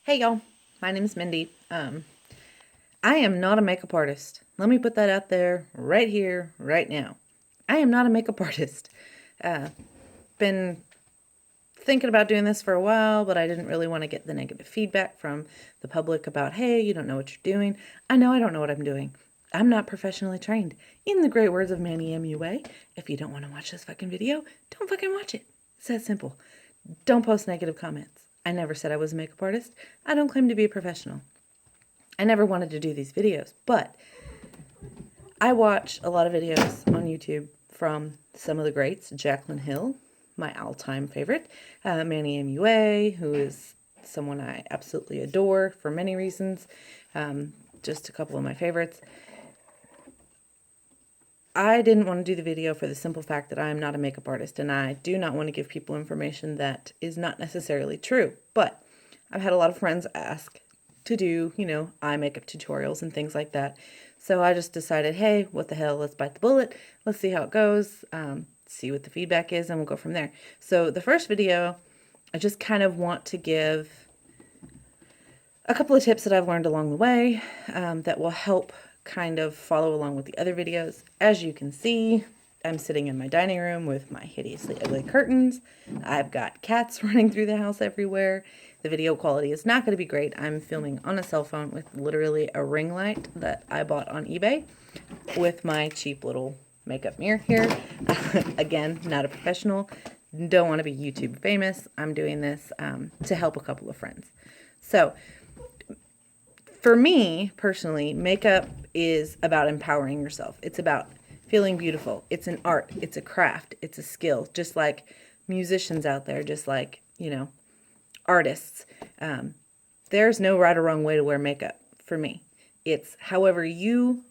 Hey y'all, my name is Mindy. I am not a makeup artist. Let me put that out there right here, right now. I am not a makeup artist. Been thinking about doing this for a while, but I didn't really want to get the negative feedback from the public about, hey, you don't know what you're doing. I know I don't know what I'm doing. I'm not professionally trained. In the great words of Manny MUA, if you don't want to watch this fucking video, don't fucking watch it. It's that simple. Don't post negative comments. I never said I was a makeup artist. I don't claim to be a professional. I never wanted to do these videos, but I watch a lot of videos on YouTube from some of the greats. Jaclyn Hill, my all-time favorite. Manny MUA, who is someone I absolutely adore for many reasons. Just a couple of my favorites. I didn't want to do the video for the simple fact that I am not a makeup artist, and I do not want to give people information that is not necessarily true. But I've had a lot of friends ask to do, eye makeup tutorials and things like that. So I just decided, hey, what the hell, let's bite the bullet. Let's see how it goes, see what the feedback is, and we'll go from there. So the first video, I just kind of want to give a couple of tips that I've learned along the way that will help kind of follow along with the other videos. As you can see, I'm sitting in my dining room with my hideously ugly curtains. I've got cats running through the house everywhere. The video quality is not going to be great. I'm filming on a cell phone with literally a ring light that I bought on eBay with my cheap little makeup mirror here. Again, not a professional. Don't want to be YouTube famous. I'm doing this to help a couple of friends. So, for me, personally, makeup is about empowering yourself. It's about feeling beautiful. It's an art. It's a craft. It's a skill. Just like musicians out there, just like, artists. There's no right or wrong way to wear makeup for me. It's however you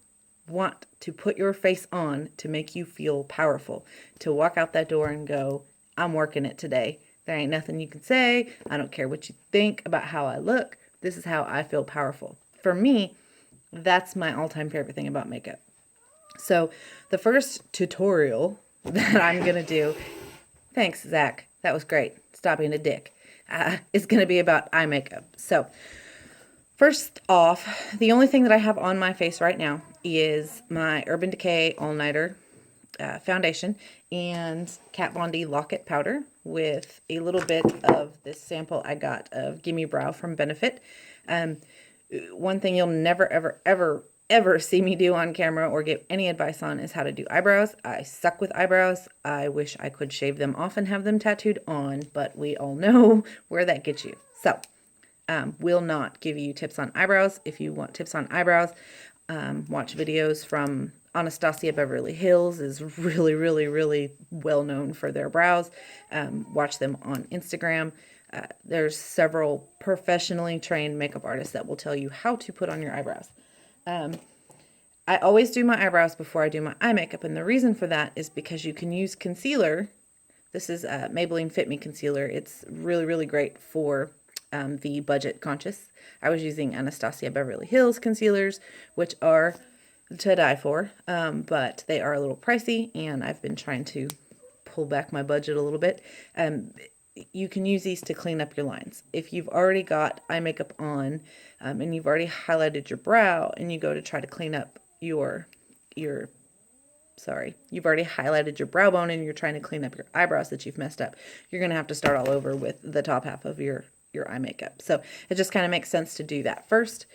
want to put your face on to make you feel powerful. To walk out that door and go, I'm working it today. There ain't nothing you can say. I don't care what you think about how I look. This is how I feel powerful. For me, that's my all-time favorite thing about makeup. So the first tutorial that I'm going to do, thanks, Zach, that was great, stop being a dick, is going to be about eye makeup. So first off, the only thing that I have on my face right now is my Urban Decay All Nighter foundation and Kat Von D Lock-It powder with a little bit of this sample I got of Gimme Brow from Benefit. One thing you'll never, ever, ever, ever see me do on camera or give any advice on is how to do eyebrows. I suck with eyebrows. I wish I could shave them off and have them tattooed on, but we all know where that gets you. So, will not give you tips on eyebrows. If you want tips on eyebrows, watch videos from Anastasia Beverly Hills is really, really, really well known for their brows. Watch them on Instagram. There's several professionally trained makeup artists that will tell you how to put on your eyebrows. I always do my eyebrows before I do my eye makeup, and the reason for that is because you can use concealer. This is Maybelline Fit Me Concealer. It's really, really great for the budget conscious. I was using Anastasia Beverly Hills concealers, which are to die for, but they are a little pricey, and I've been trying to pull back my budget a little bit. You can use these to clean up your lines. If you've already got eye makeup on and you've already highlighted your brow and you go to try to clean up you've already highlighted your brow bone and you're trying to clean up your eyebrows that you've messed up, you're going to have to start all over with the top half of your eye makeup. So it just kind of makes sense to do that first.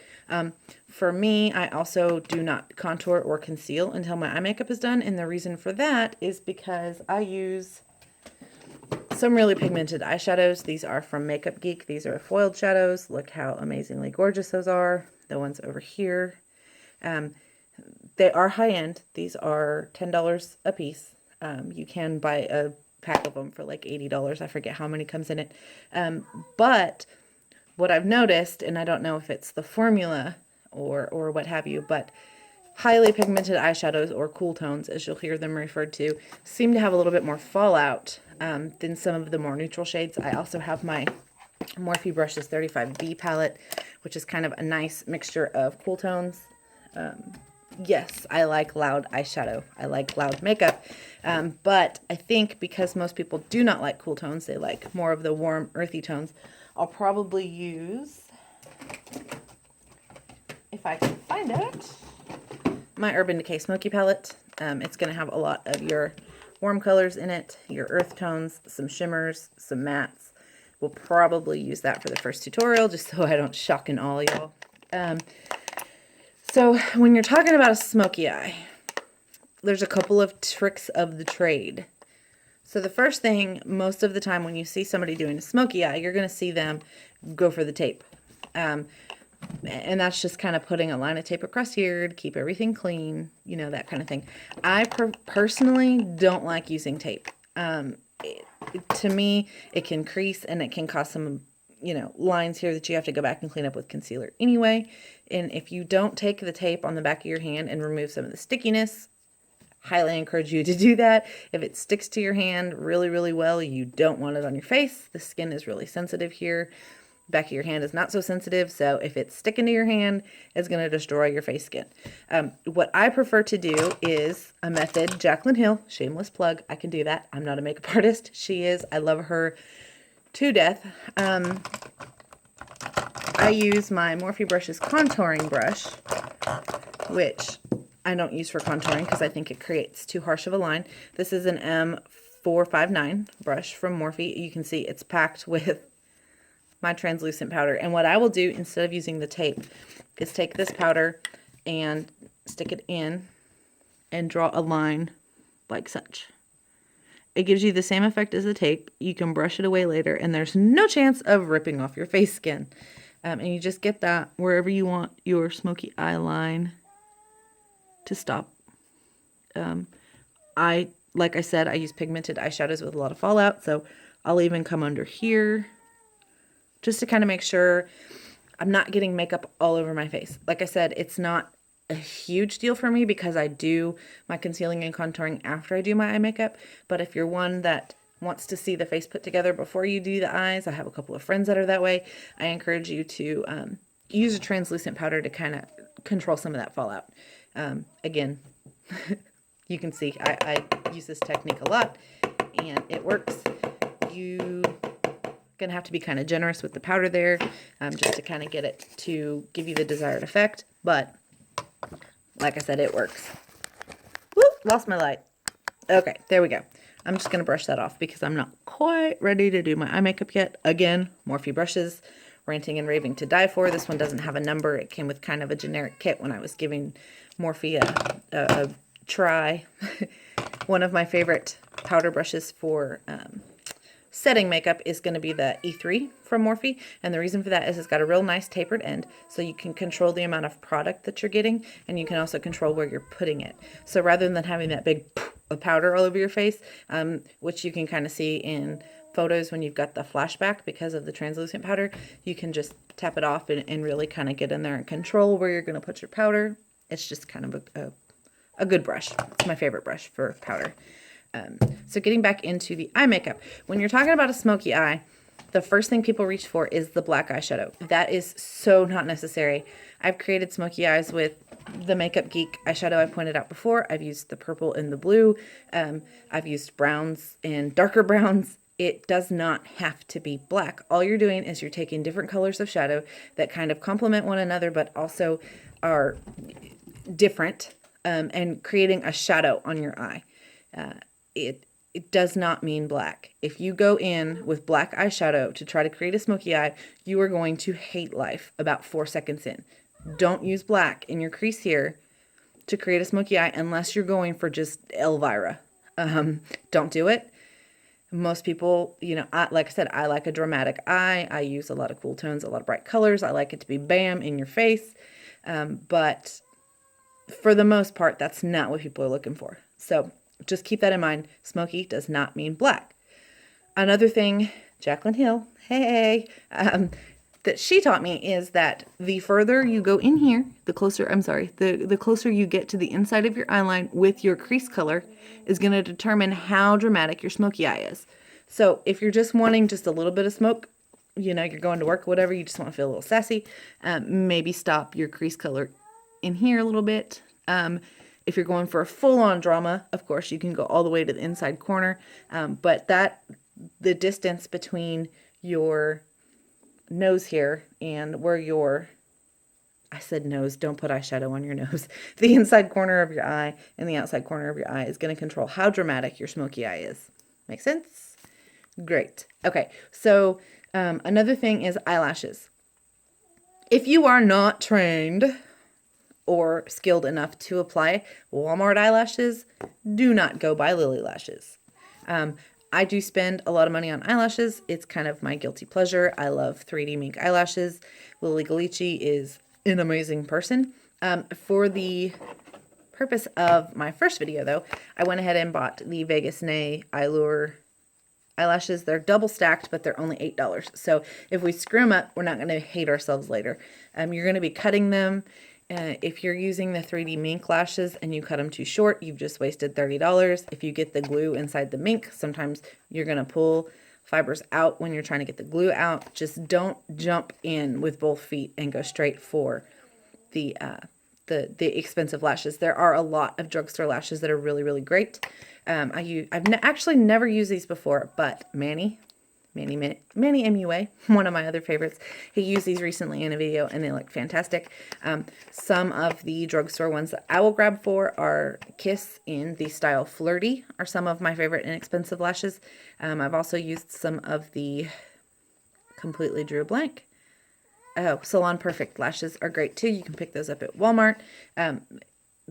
For me, I also do not contour or conceal until my eye makeup is done. And the reason for that is because I use some really pigmented eyeshadows. These are from Makeup Geek. These are foiled shadows. Look how amazingly gorgeous those are. The ones over here. They are high-end. These are $10 a piece. You can buy a pack of them for like $80. I forget how many comes in it. But what I've noticed, and I don't know if it's the formula or what have you, but highly pigmented eyeshadows, or cool tones as you'll hear them referred to, seem to have a little bit more fallout than some of the more neutral shades. I also have my Morphe Brushes 35B palette, which is kind of a nice mixture of cool tones. Yes, I like loud eyeshadow. I like loud makeup. But I think because most people do not like cool tones, they like more of the warm, earthy tones, I'll probably use if I can find it, my Urban Decay Smoky Palette. It's going to have a lot of your warm colors in it, your earth tones, some shimmers, some mattes. We'll probably use that for the first tutorial, just so I don't shock and awe y'all. So when you're talking about a smoky eye, there's a couple of tricks of the trade. So the first thing, most of the time when you see somebody doing a smoky eye, you're going to see them go for the tape. And that's just kind of putting a line of tape across here to keep everything clean, you know, that kind of thing. I personally don't like using tape. To me, it can crease and it can cause some, you know, lines here that you have to go back and clean up with concealer anyway. And if you don't take the tape on the back of your hand and remove some of the stickiness, highly encourage you to do that. If it sticks to your hand really, really well, you don't want it on your face. The skin is really sensitive here. Back of your hand is not so sensitive, so if it's sticking to your hand, it's going to destroy your face skin. What I prefer to do is a method. Jaclyn Hill, shameless plug, I can do that. I'm not a makeup artist. She is. I love her to death. I use my Morphe Brushes contouring brush, which I don't use for contouring because I think it creates too harsh of a line. This is an M459 brush from Morphe. You can see it's packed with my translucent powder. And what I will do instead of using the tape is take this powder and stick it in and draw a line like such. It gives you the same effect as the tape. You can brush it away later and there's no chance of ripping off your face skin. And you just get that wherever you want your smoky eye line to stop. Like I said, I use pigmented eyeshadows with a lot of fallout, so I'll even come under here just to kind of make sure I'm not getting makeup all over my face. Like I said, it's not a huge deal for me because I do my concealing and contouring after I do my eye makeup. But if you're one that wants to see the face put together before you do the eyes, I have a couple of friends that are that way, I encourage you to use a translucent powder to kind of control some of that fallout. Again, you can see I use this technique a lot and it works. You gonna have to be kind of generous with the powder there, just to kind of get it to give you the desired effect, but like I said, it works. Whoop, lost my light. Okay, there we go. I'm just gonna brush that off because I'm not quite ready to do my eye makeup yet. Again, Morphe brushes, ranting and raving to die for. This one doesn't have a number. It came with kind of a generic kit when I was giving Morphe a try. One of my favorite powder brushes for setting makeup is going to be the E3 from Morphe, and the reason for that is it's got a real nice tapered end, so you can control the amount of product that you're getting, and you can also control where you're putting it. So rather than having that big of powder all over your face, which you can kind of see in photos when you've got the flashback because of the translucent powder, you can just tap it off and really kind of get in there and control where you're going to put your powder. It's just kind of a good brush. It's my favorite brush for powder. So getting back into the eye makeup, when you're talking about a smoky eye, the first thing people reach for is the black eyeshadow. That is so not necessary. I've created smoky eyes with the Makeup Geek eyeshadow I pointed out before. I've used the purple and the blue. I've used browns and darker browns. It does not have to be black. All you're doing is you're taking different colors of shadow that kind of complement one another, but also are different, and creating a shadow on your eye. It does not mean black. If you go in with black eyeshadow to try to create a smoky eye, you are going to hate life about 4 seconds in. Don't use black in your crease here to create a smoky eye unless you're going for just Elvira. Don't do it. Most people, you know, like I said, I like a dramatic eye. I use a lot of cool tones, a lot of bright colors. I like it to be bam in your face. But for the most part, that's not what people are looking for. So just keep that in mind. Smoky does not mean black. Another thing, Jaclyn Hill, hey, that she taught me is that the further you go in here, the closer you get to the inside of your eyeline with your crease color is going to determine how dramatic your smoky eye is. So if you're just wanting just a little bit of smoke, you know, you're going to work, whatever, you just want to feel a little sassy, maybe stop your crease color in here a little bit. If you're going for a full-on drama, of course, you can go all the way to the inside corner. But the distance between your nose here and where your I said nose, don't put eyeshadow on your nose. The inside corner of your eye and the outside corner of your eye is going to control how dramatic your smoky eye is. Make sense? Great. Okay, so another thing is eyelashes. If you are not trained or skilled enough to apply Walmart eyelashes, do not go buy Lily lashes. I do spend a lot of money on eyelashes. It's kind of my guilty pleasure. I love 3D mink eyelashes. Lily Galici is an amazing person. For the purpose of my first video, though, I went ahead and bought the Vegas Nay Eyelure eyelashes. They're double stacked, but they're only $8. So if we screw them up, we're not going to hate ourselves later. You're going to be cutting them. If you're using the 3D mink lashes and you cut them too short, you've just wasted $30. If you get the glue inside the mink, sometimes you're going to pull fibers out when you're trying to get the glue out. Just don't jump in with both feet and go straight for the expensive lashes. There are a lot of drugstore lashes that are really, really great. I've actually never used these before, but Manny MUA, one of my other favorites, he used these recently in a video and they look fantastic. Some of the drugstore ones that I will grab for are Kiss in the style Flirty, are some of my favorite inexpensive lashes. I've also used some of the completely drew a blank. Oh, Salon Perfect lashes are great too. You can pick those up at Walmart.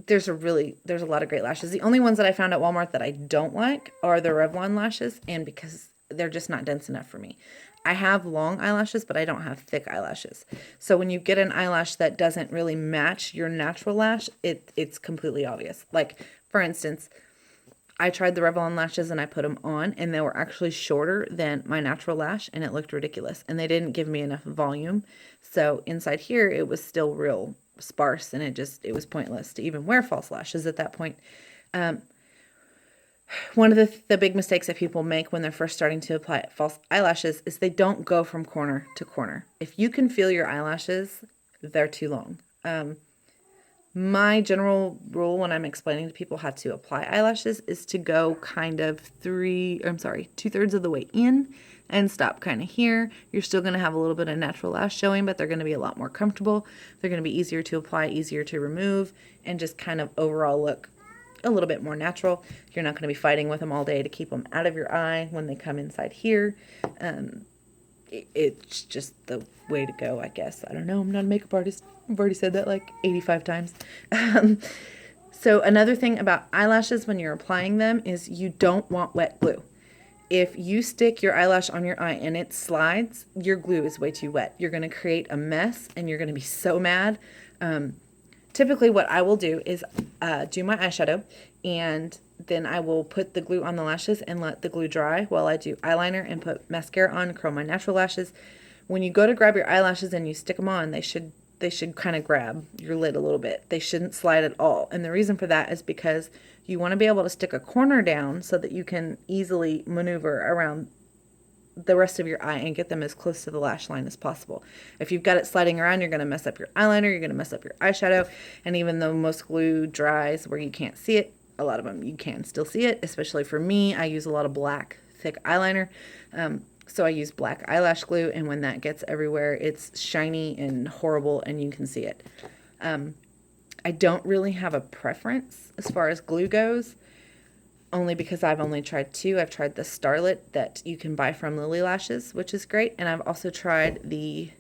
There's a lot of great lashes. The only ones that I found at Walmart that I don't like are the Revlon lashes, and because they're just not dense enough for me. I have long eyelashes, but I don't have thick eyelashes. So when you get an eyelash that doesn't really match your natural lash, it's completely obvious. Like, for instance, I tried the Revlon lashes and I put them on, and they were actually shorter than my natural lash, and it looked ridiculous. And they didn't give me enough volume. So inside here, it was still real sparse, and it was pointless to even wear false lashes at that point. One of the big mistakes that people make when they're first starting to apply false eyelashes is they don't go from corner to corner. If you can feel your eyelashes, they're too long. My general rule when I'm explaining to people how to apply eyelashes is to go kind of 2/3 of the way in and stop kind of here. You're still going to have a little bit of natural lash showing, but they're going to be a lot more comfortable. They're going to be easier to apply, easier to remove, and just kind of overall look a little bit more natural. You're not going to be fighting with them all day to keep them out of your eye when they come inside here. It's just the way to go, I guess. I don't know. I'm not a makeup artist. I've already said that like 85 times. So another thing about eyelashes when you're applying them is you don't want wet glue. If you stick your eyelash on your eye and it slides, your glue is way too wet. You're going to create a mess and you're going to be so mad. Typically what I will do is do my eyeshadow, and then I will put the glue on the lashes and let the glue dry while I do eyeliner and put mascara on, curl my natural lashes. When you go to grab your eyelashes and you stick them on, they should kind of grab your lid a little bit. They shouldn't slide at all. And the reason for that is because you want to be able to stick a corner down so that you can easily maneuver around the rest of your eye and get them as close to the lash line as possible. If you've got it sliding around, you're going to mess up your eyeliner, you're going to mess up your eyeshadow, and even though most glue dries where you can't see it, a lot of them you can still see it, especially for me. I use a lot of black, thick eyeliner, so I use black eyelash glue, and when that gets everywhere, it's shiny and horrible, and you can see it. I don't really have a preference as far as glue goes, only because I've only tried two. I've tried the Starlet that you can buy from Lily Lashes, which is great, and I've also tried the